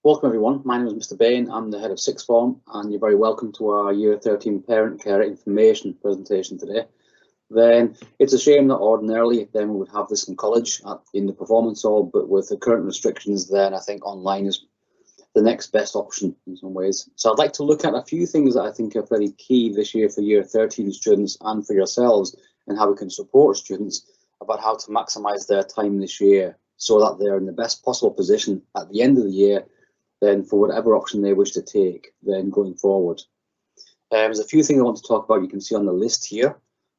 Welcome everyone, my name is Mr. Bain, I'm the head of sixth form and you're very welcome to our Year 13 Parent Care Information presentation today. Then it's a shame that ordinarily then we would have this in college in the performance hall, but with the current restrictions then I think online is the next best option in some ways. So I'd like to look at a few things that I think are very key this year for Year 13 students and for yourselves, and how we can support students about how to maximise their time this year so that they're in the best possible position at the end of the year then for whatever option they wish to take then going forward. There's a few things I want to talk about you can see on the list here.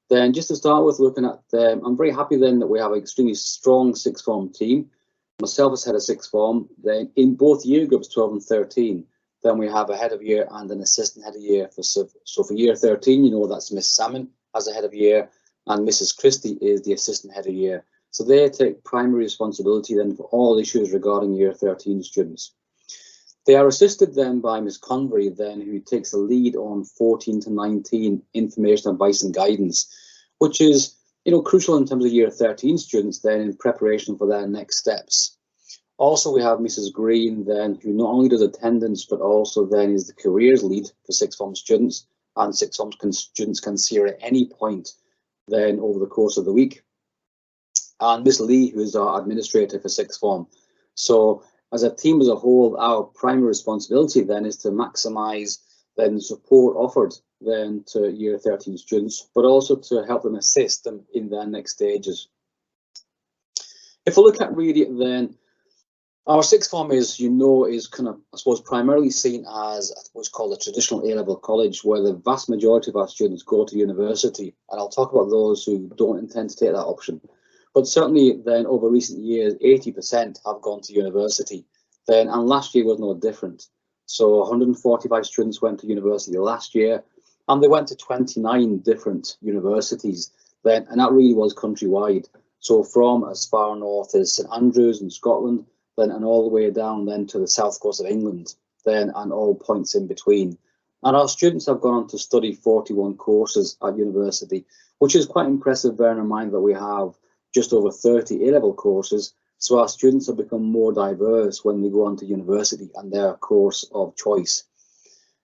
Then just to start with, looking at I'm very happy then that we have an extremely strong sixth form team. Myself as head of sixth form, then in both year groups 12 and 13, then we have a head of year and an assistant head of year. So for year 13, you know that's Miss Salmon as a head of year and Mrs. Christie is the assistant head of year. So they take primary responsibility then for all issues regarding year 13 students. They are assisted then by Ms. Convery then, who takes the lead on 14 to 19 information, advice and guidance, which is crucial in terms of year 13 students then in preparation for their next steps. Also, we have Mrs. Green then, who not only does attendance, but also then is the careers lead for sixth form students, and sixth form students can see her at any point then over the course of the week. And Miss Lee, who is our administrator for sixth form. So as a team as a whole, our primary responsibility then is to maximise then support offered then to year 13 students, but also to help them assist them in their next stages. If we look at really then, our sixth form is kind of, I suppose, primarily seen as what's called a traditional A-level college, where the vast majority of our students go to university. And I'll talk about those who don't intend to take that option. But certainly then over recent years, 80% have gone to university. And last year was no different. So 145 students went to university last year, and they went to 29 different universities then, and that really was countrywide. So from as far north as St Andrews in Scotland, then and all the way down then to the south coast of England, then and all points in between. And our students have gone on to study 41 courses at university, which is quite impressive, bearing in mind that we have just over 30 A-level courses. So our students have become more diverse when they go on to university and their course of choice.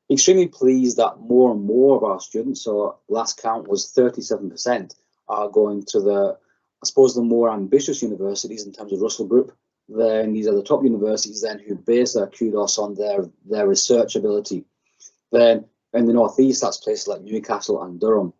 Extremely pleased that more and more of our students, so last count was 37%, are going to the more ambitious universities in terms of Russell Group. Then these are the top universities then who base their kudos on their research ability. Then in the northeast, that's places like Newcastle and Durham.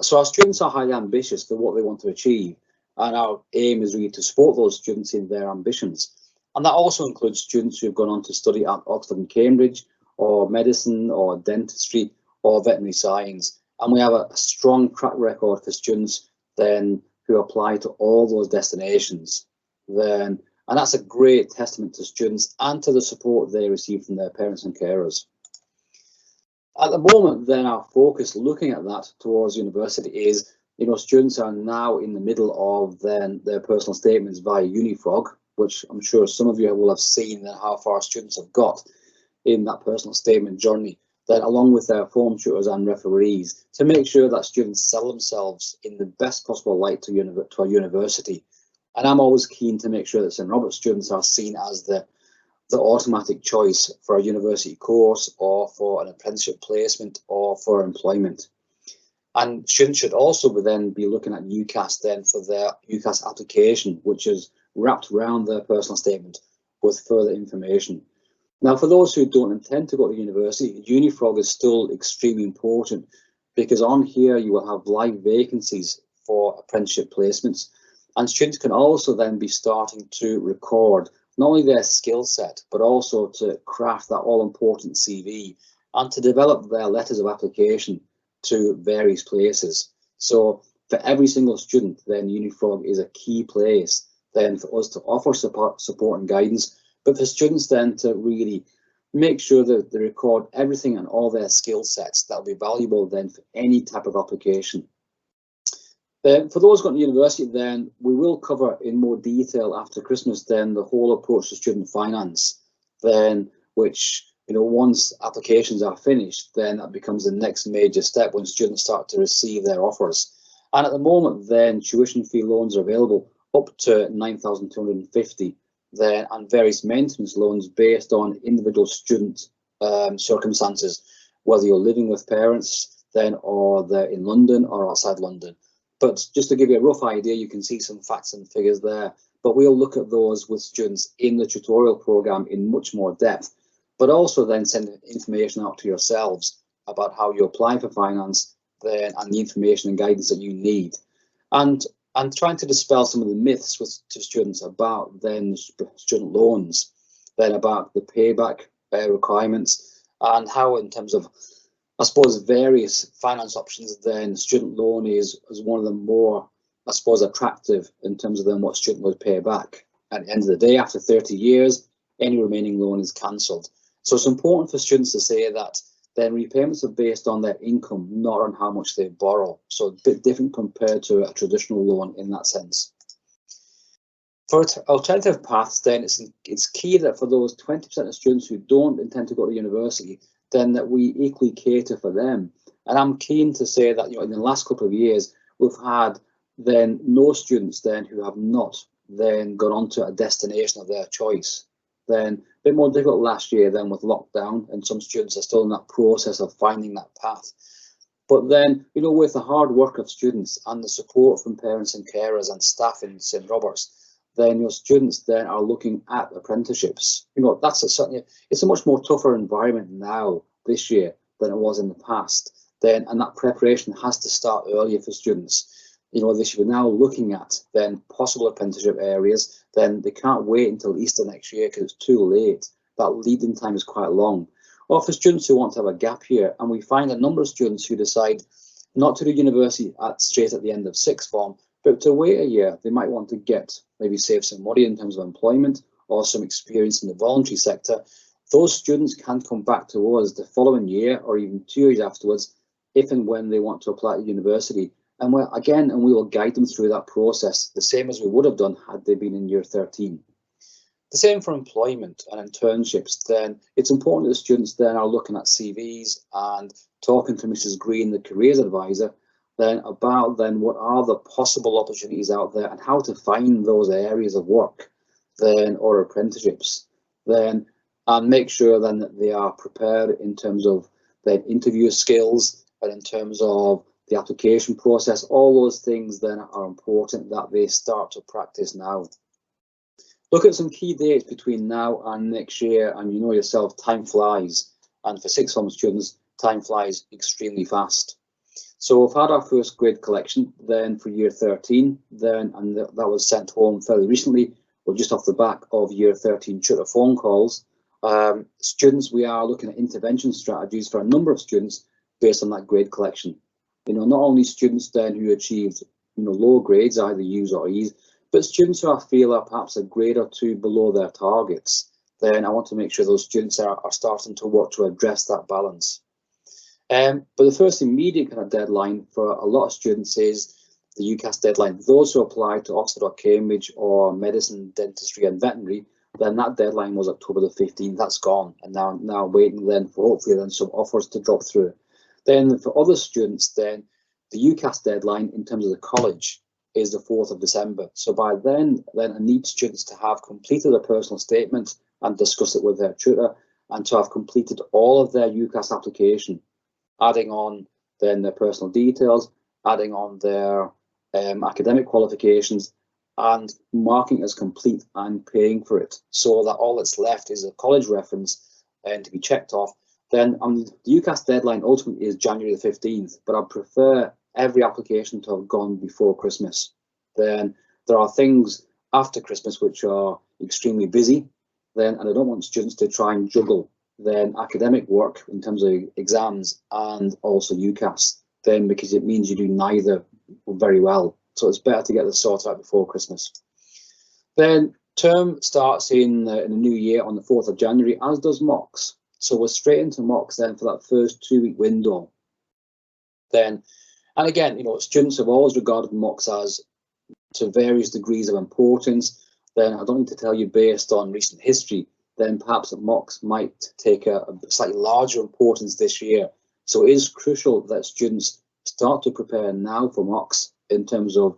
So our students are highly ambitious for what they want to achieve, and our aim is really to support those students in their ambitions. And that also includes students who have gone on to study at Oxford and Cambridge, or medicine, or dentistry, or veterinary science. And we have a strong track record for students then who apply to all those destinations. And that's a great testament to students and to the support they receive from their parents and carers. At the moment, then our focus looking at that towards university is, students are now in the middle of then their personal statements via Unifrog, which I'm sure some of you will have seen that how far students have got in that personal statement journey, then along with their form tutors and referees, to make sure that students sell themselves in the best possible light to a university. And I'm always keen to make sure that St Robert students are seen as the automatic choice for a university course or for an apprenticeship placement or for employment. And students should also then be looking at UCAS then for their UCAS application, which is wrapped around their personal statement with further information. Now, for those who don't intend to go to university, Unifrog is still extremely important, because on here you will have live vacancies for apprenticeship placements, and students can also then be starting to record not only their skill set, but also to craft that all-important CV and to develop their letters of application to various places. So for every single student, then Unifrog is a key place then for us to offer support and guidance, but for students then to really make sure that they record everything and all their skill sets that will be valuable then for any type of application. Then for those going to university, then we will cover in more detail after Christmas then the whole approach to student finance, then which once applications are finished, then that becomes the next major step when students start to receive their offers. And at the moment then tuition fee loans are available up to 9,250 then and various maintenance loans based on individual student circumstances, whether you're living with parents then or they're in London or outside London. But just to give you a rough idea, you can see some facts and figures there. But we'll look at those with students in the tutorial programme in much more depth, but also then send information out to yourselves about how you apply for finance then and the information and guidance that you need. And trying to dispel some of the myths to students about then student loans, then about the payback requirements, and how in terms of, I suppose, various finance options, then student loan is one of the more, I suppose, attractive in terms of then what student would pay back. At the end of the day, after 30 years, any remaining loan is cancelled. So it's important for students to say that then repayments are based on their income, not on how much they borrow. So a bit different compared to a traditional loan in that sense. For alternative paths, then it's key that for those 20% of students who don't intend to go to university, then that we equally cater for them. And I'm keen to say that, in the last couple of years, we've had then no students then who have not then gone on to a destination of their choice. Then a bit more difficult last year then with lockdown, and some students are still in that process of finding that path. But then, with the hard work of students and the support from parents and carers and staff in St Robert's, then your students then are looking at apprenticeships. It's a much more tougher environment now this year than it was in the past. And that preparation has to start earlier for students. This year we're now looking at then possible apprenticeship areas. Then they can't wait until Easter next year because it's too late. That lead-in time is quite long. Or for students who want to have a gap year, and we find a number of students who decide not to do university straight at the end of sixth form, but to wait a year. They might want to maybe save some money in terms of employment or some experience in the voluntary sector. Those students can come back to us the following year or even 2 years afterwards, if and when they want to apply to university. And we will guide them through that process, the same as we would have done had they been in year 13. The same for employment and internships. Then it's important that the students then are looking at CVs and talking to Mrs. Green, the careers advisor, then about what are the possible opportunities out there and how to find those areas of work then or apprenticeships then, and make sure then that they are prepared in terms of their interview skills and in terms of the application process. All those things then are important that they start to practice now. Look at some key dates between now and next year, and you know yourself, time flies. And for sixth form students, time flies extremely fast. So we've had our first grade collection then for year 13, and that was sent home fairly recently, or just off the back of year 13 tutor phone calls. Students, we are looking at intervention strategies for a number of students based on that grade collection. Not only students then who achieved low grades, either U's or E's, but students who I feel are perhaps a grade or two below their targets. Then I want to make sure those students are starting to work to address that balance. But the first immediate kind of deadline for a lot of students is the UCAS deadline. Those who apply to Oxford or Cambridge or medicine, dentistry and veterinary, then that deadline was October the 15th. That's gone, and now waiting then for hopefully then some offers to drop through. Then for other students, then the UCAS deadline in terms of the college is the 4th of December. So by then I need students to have completed a personal statement and discuss it with their tutor, and to have completed all of their UCAS application, adding on then their personal details, adding on their academic qualifications, and marking as complete and paying for it, so that all that's left is a college reference and to be checked off. Then the UCAS deadline ultimately is January the 15th, but I prefer every application to have gone before Christmas. Then there are things after Christmas which are extremely busy, and I don't want students to try and juggle then academic work in terms of exams and also UCAS, then because it means you do neither very well. So it's better to get this sorted out before Christmas. Then term starts in the new year on the 4th of January, as does mocks. So we're straight into mocks then for that first 2-week window. Then, and again, students have always regarded mocks as to various degrees of importance. Then I don't need to tell you, based on recent history, then perhaps mocks might take a slightly larger importance this year. So it is crucial that students start to prepare now for mocks in terms of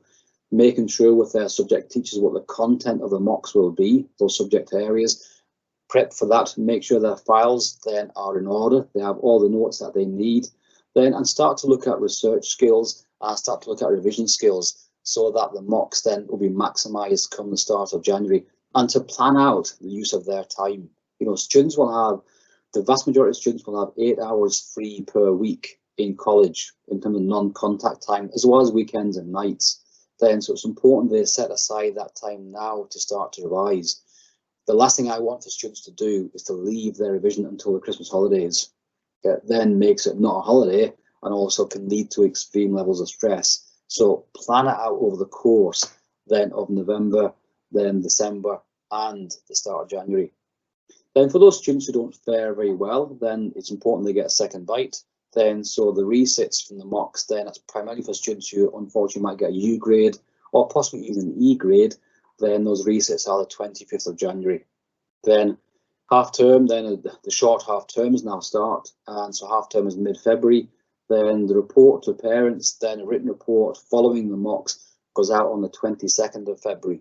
making sure with their subject teachers what the content of the mocks will be, those subject areas, prep for that, make sure their files then are in order, they have all the notes that they need, then and start to look at research skills and start to look at revision skills so that the mocks then will be maximised come the start of January, and to plan out the use of their time. Students will have, the vast majority of students will have 8 hours free per week in college in terms of non-contact time, as well as weekends and nights. Then, so it's important they set aside that time now to start to revise. The last thing I want for students to do is to leave their revision until the Christmas holidays. It then makes it not a holiday and also can lead to extreme levels of stress. So plan it out over the course then of November, then December and the start of January. Then for those students who don't fare very well, then it's important they get a second bite. Then so the resits from the mocks, then that's primarily for students who unfortunately might get a U grade or possibly even an E grade. Then those resits are the 25th of January. Then half term, then the short half terms now start, and so half term is mid-February. Then the report to parents, then a written report following the mocks goes out on the 22nd of February.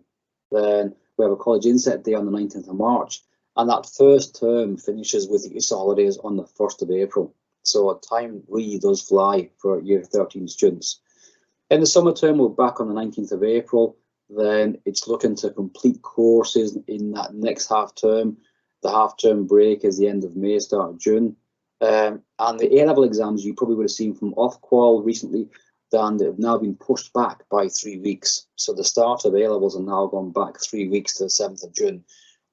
Then we have a college inset day on the 19th of March, and that first term finishes with the Easter holidays on the 1st of April. So time really does fly for Year 13 students. In the summer term, we're back on the 19th of April. Then it's looking to complete courses in that next half term. The half term break is the end of May, start of June. And the A-level exams you probably would have seen from Ofqual recently, then they've now been pushed back by 3 weeks. So the start of A-levels are now gone back 3 weeks to the 7th of June.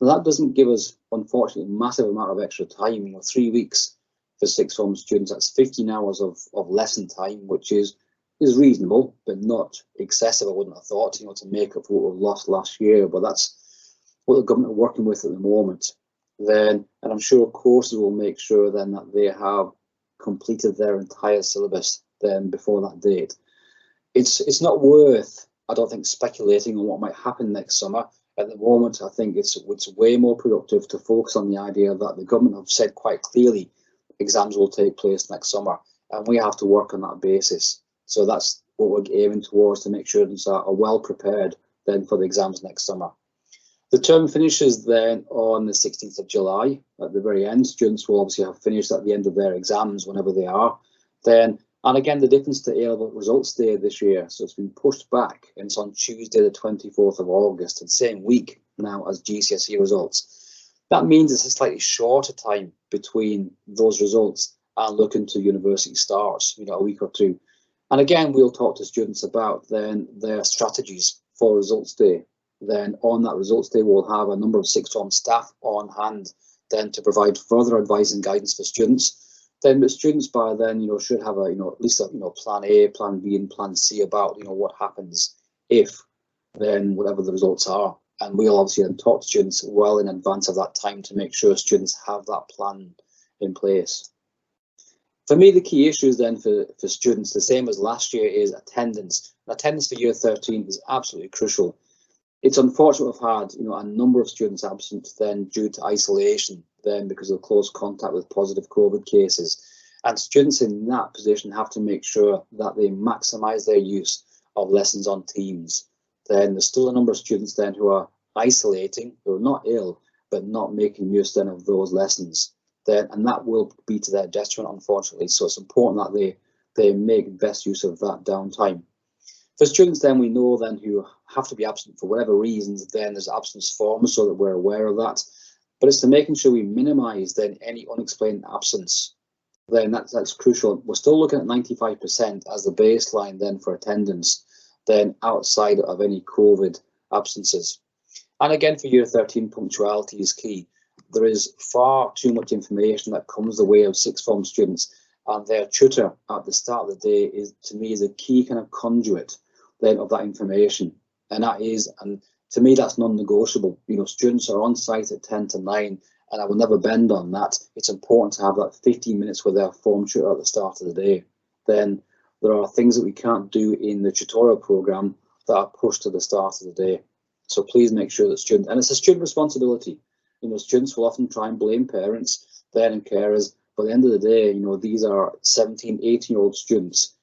Now that doesn't give us, unfortunately, a massive amount of extra time. 3 weeks for sixth form students, that's 15 hours of lesson time, which is reasonable, but not excessive, I wouldn't have thought, to make up for what we lost last year. But that's what the government are working with at the moment. Then, and I'm sure courses will make sure then that they have completed their entire syllabus then before that date. It's not worth, I don't think, speculating on what might happen next summer. At the moment, I think it's way more productive to focus on the idea that the government have said quite clearly exams will take place next summer, and we have to work on that basis. So that's what we're aiming towards, to make sure students are well prepared then for the exams next summer. The term finishes then on the 16th of July. At the very end, students will obviously have finished at the end of their exams, whenever they are. Then, and again, the difference to A-level results day this year, so it's been pushed back, and it's on Tuesday the 24th of August, the same week now as GCSE results. That means it's a slightly shorter time between those results and looking to university starts, a week or two. And again, we'll talk to students about then their strategies for results day. Then on that results day, we'll have a number of sixth form staff on hand then to provide further advice and guidance for students. Then, but students by then, should have at least a plan A, plan B, and plan C about, what happens if then whatever the results are. And we'll obviously then talk to students well in advance of that time to make sure students have that plan in place. For me, the key issues then for students, the same as last year, is attendance. Attendance for Year 13 is absolutely crucial. It's unfortunate we've had a number of students absent then due to isolation, then because of close contact with positive COVID cases. And students in that position have to make sure that they maximise their use of lessons on Teams. Then there's still a number of students then who are isolating, who are not ill, but not making use then of those lessons. And that will be to their detriment, unfortunately. So it's important that they make best use of that downtime. For students then, we know then who have to be absent for whatever reasons, then there's absence forms so that we're aware of that. But it's to making sure we minimise then any unexplained absence. Then that's crucial. We're still looking at 95% as the baseline then for attendance, then outside of any COVID absences. And again, for Year 13, punctuality is key. There is far too much information that comes the way of sixth form students, and their tutor at the start of the day is, to me, is a key kind of conduit then of that information. And to me, that's non-negotiable. Students are on site at 10 to 9, and I will never bend on that. It's important to have that 15 minutes with their form tutor at the start of the day. Then there are things that we can't do in the tutorial program that are pushed to the start of the day. So please make sure that students, and it's a student responsibility. Students will often try and blame parents then and carers, but at the end of the day, these are 17, 18-year-old students.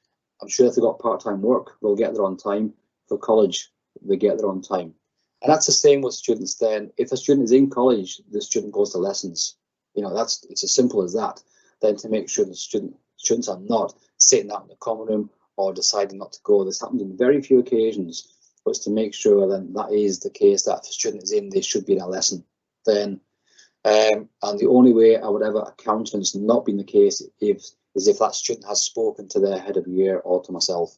I'm sure if they've got part-time work, they'll get there on time. for college, they get their own time. And that's the same with students then. If a student is in college, the student goes to lessons. It's as simple as that. Then to make sure the students are not sitting out in the common room or deciding not to go. This happens in very few occasions, but it's to make sure then that is the case, that if a student is in, they should be in a lesson. Then, and the only way I would ever account for this not being the case is if that student has spoken to their head of year or to myself.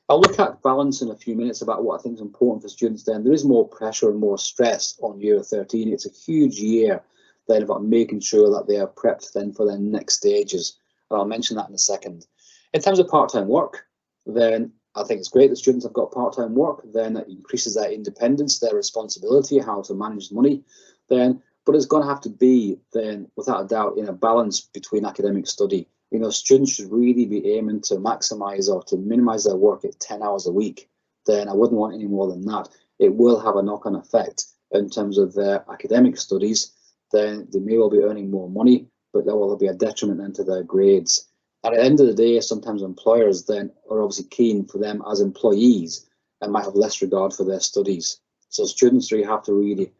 I'll look at balance in a few minutes about what I think is important for students then. There is more pressure and more stress on year 13. It's a huge year then about making sure that they are prepped then for their next stages. And I'll mention that in a second. In terms of part-time work, then I think it's great that students have got part-time work. Then it increases their independence, their responsibility, how to manage money. But it's going to have to be then, without a doubt, in a balance between academic study. Students should really be aiming to maximise or to minimise their work at 10 hours a week. Then I wouldn't want any more than that. It will have a knock-on effect in terms of their academic studies. Then they may well be earning more money, but there will be a detriment then to their grades. And at the end of the day, sometimes employers then are obviously keen for them as employees and might have less regard for their studies. So students really have to really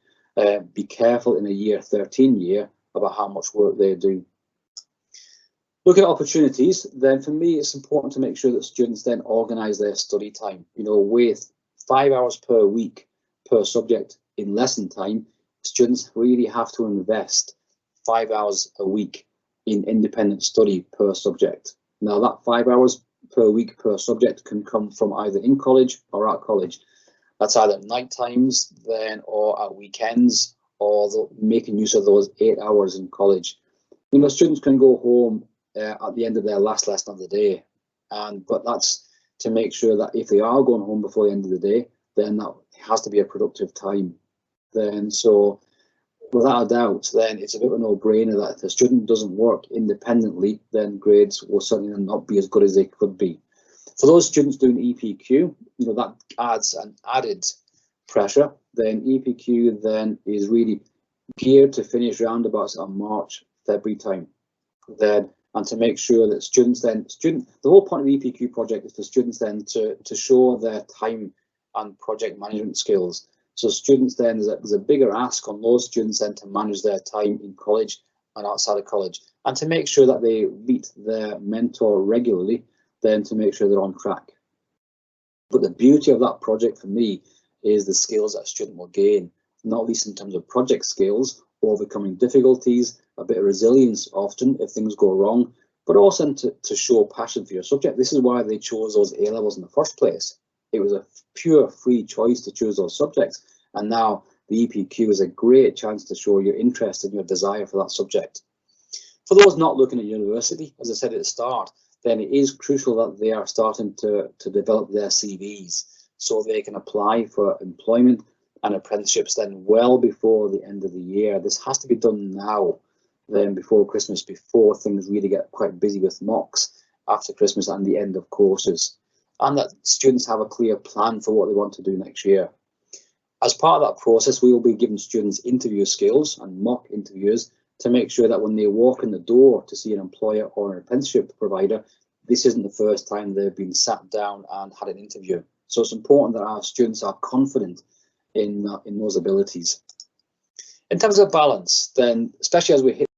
be careful in a year 13 year about how much work they do. Looking at opportunities, then for me, it's important to make sure that students then organise their study time. With 5 hours per week per subject in lesson time, students really have to invest 5 hours a week in independent study per subject. Now, that 5 hours per week per subject can come from either in college or at college. That's either night times then or at weekends, or making use of those 8 hours in college. Students can go home at the end of their last lesson of the day, but that's to make sure that if they are going home before the end of the day, then that has to be a productive time. Then, so without a doubt, then it's a bit of a no-brainer that if a student doesn't work independently, then grades will certainly not be as good as they could be. For those students doing EPQ, that adds an added pressure. Then EPQ then is really geared to finish round about March, February time. And to make sure that the whole point of the EPQ project is for students then to show their time and project management skills. So students then, there's a bigger ask on those students then to manage their time in college and outside of college, and to make sure that they meet their mentor regularly, then to make sure they're on track. But the beauty of that project for me is the skills that a student will gain, not least in terms of project skills, overcoming difficulties, a bit of resilience often if things go wrong, but also to show passion for your subject. This is why they chose those A levels in the first place. It was a pure free choice to choose those subjects, and now the EPQ is a great chance to show your interest and your desire for that subject. For those not looking at university, as I said at the start, then it is crucial that they are starting to develop their CVs so they can apply for employment and apprenticeships then well before the end of the year. This has to be done now, then before Christmas, before things really get quite busy with mocks after Christmas and the end of courses, and that students have a clear plan for what they want to do next year. As part of that process, we will be giving students interview skills and mock interviews to make sure that when they walk in the door to see an employer or an apprenticeship provider, this isn't the first time they've been sat down and had an interview. So it's important that our students are confident in those abilities. In terms of balance, then, especially as we hit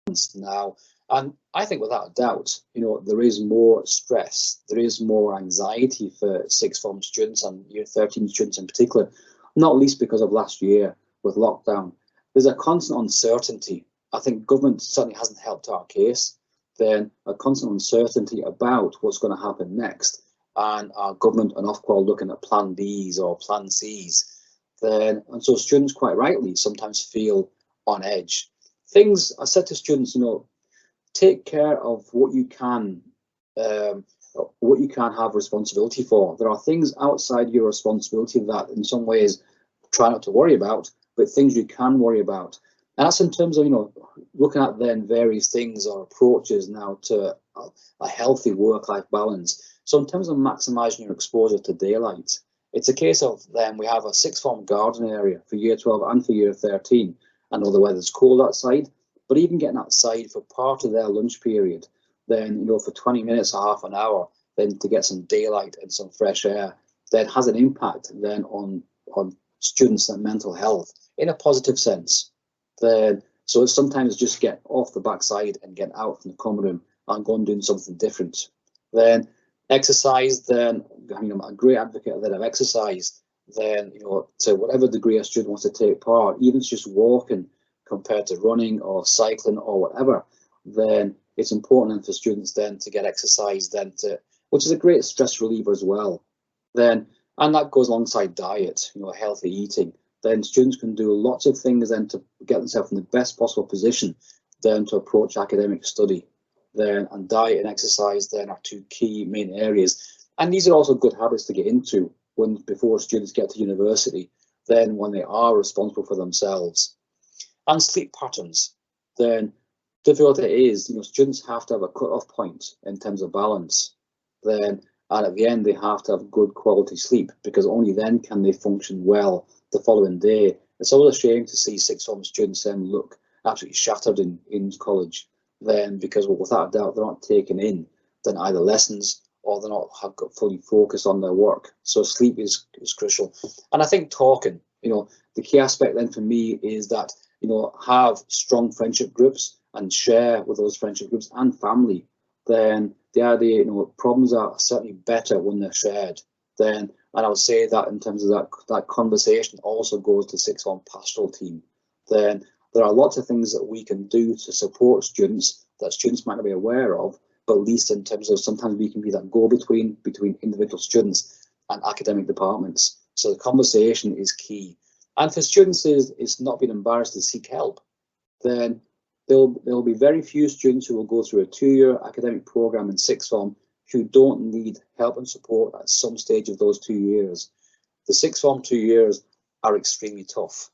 balance now, and I think without a doubt, there is more stress, there is more anxiety for sixth form students and year 13 students in particular, not least because of last year with lockdown. There's a constant uncertainty. I think government certainly hasn't helped our case. Then a constant uncertainty about what's going to happen next, and our government and Ofqual looking at plan Bs or plan Cs. And so students quite rightly sometimes feel on edge. Things I said to students, take care of what you can have responsibility for. There are things outside your responsibility that in some ways try not to worry about, but things you can worry about. And that's in terms of, looking at then various things or approaches now to a healthy work-life balance. So in terms of maximising your exposure to daylight, it's a case of then we have a sixth form garden area for year 12 and for year 13. I know the weather's cold outside, but even getting outside for part of their lunch period, then, for 20 minutes or half an hour, then to get some daylight and some fresh air then has an impact then on students and mental health in a positive sense. Then so it's sometimes just get off the backside and get out from the common room and go and do something different. Then exercise, then I'm a great advocate then of exercise. Then to whatever degree a student wants to take part, even if it's just walking compared to running or cycling or whatever, then it's important for students then to get exercise then which is a great stress reliever as well. Then, and that goes alongside diet, healthy eating. Then students can do lots of things then to get themselves in the best possible position then to approach academic study. Then, and diet and exercise then are two key main areas. And these are also good habits to get into before students get to university, then when they are responsible for themselves. And sleep patterns. Then difficult it is, students have to have a cut-off point in terms of balance. Then, and at the end, they have to have good quality sleep, because only then can they function well the following day. It's always a shame to see sixth form students then look absolutely shattered in college, then because without a doubt they're not taking in then either lessons or they're not got fully focused on their work. So sleep is crucial. And I think talking, the key aspect then for me is that have strong friendship groups and share with those friendship groups and family. Then the idea, problems are certainly better when they're shared. Then, and I would say that in terms of that conversation also goes to sixth form pastoral team. Then there are lots of things that we can do to support students that students might not be aware of, but at least in terms of sometimes we can be that go-between between individual students and academic departments. So the conversation is key. And for students is not being embarrassed to seek help. Then there'll be very few students who will go through a 2-year academic program in sixth form who don't need help and support at some stage of those 2 years. The sixth form 2 years are extremely tough.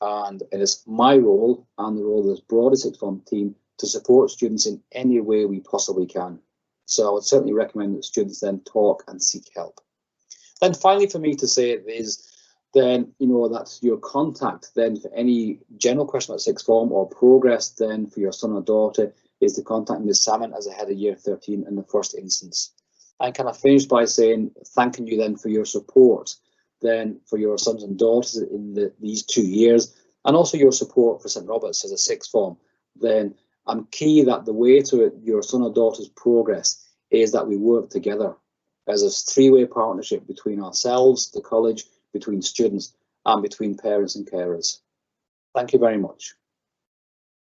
And it is my role and the role of this broader sixth form team to support students in any way we possibly can. So I would certainly recommend that students then talk and seek help. Then finally for me to say is then, that's your contact then for any general question about sixth form or progress then for your son or daughter is to contact Ms. Salmon as a head of year 13 in the first instance. And can I finish by saying, thanking you then for your support then for your sons and daughters in these 2 years, and also your support for St. Robert's as a sixth form. Then I'm key that the way to your son or daughter's progress is that we work together as a three-way partnership between ourselves, the college, between students, and between parents and carers. Thank you very much.